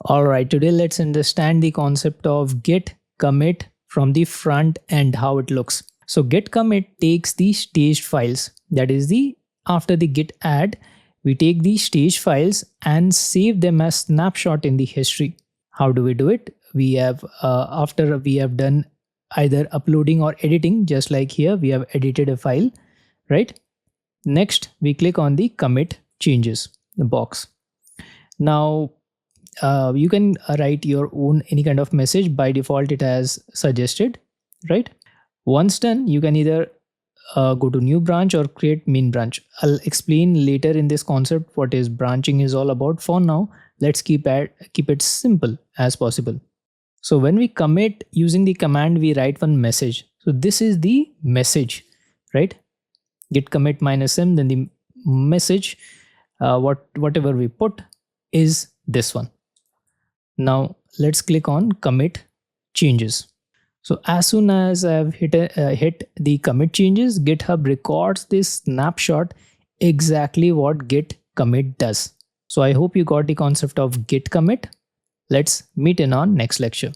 Alright, today let's understand the concept of git commit from the front end, how it looks. So git commit takes the staged files, that is the after the git add, we take these staged files and save them as snapshot in the history. How do we do it? We have after we have done either uploading or editing, just like here we have edited a file, right? Next we click on the commit changes box. Now you can write your own any kind of message. By default it has suggested, right? Once done, you can either go to new branch or create main branch. I'll explain later in this concept what is branching is all about. For now, let's keep it simple as possible. So when we commit using the command, we write one message. So this is the message, right? Git commit -m, then the message, whatever we put is this one. Now let's click on commit changes. So as soon as I've hit the commit changes, GitHub records this snapshot exactly what git commit does. So I hope you got the concept of git commit. Let's meet in our next lecture.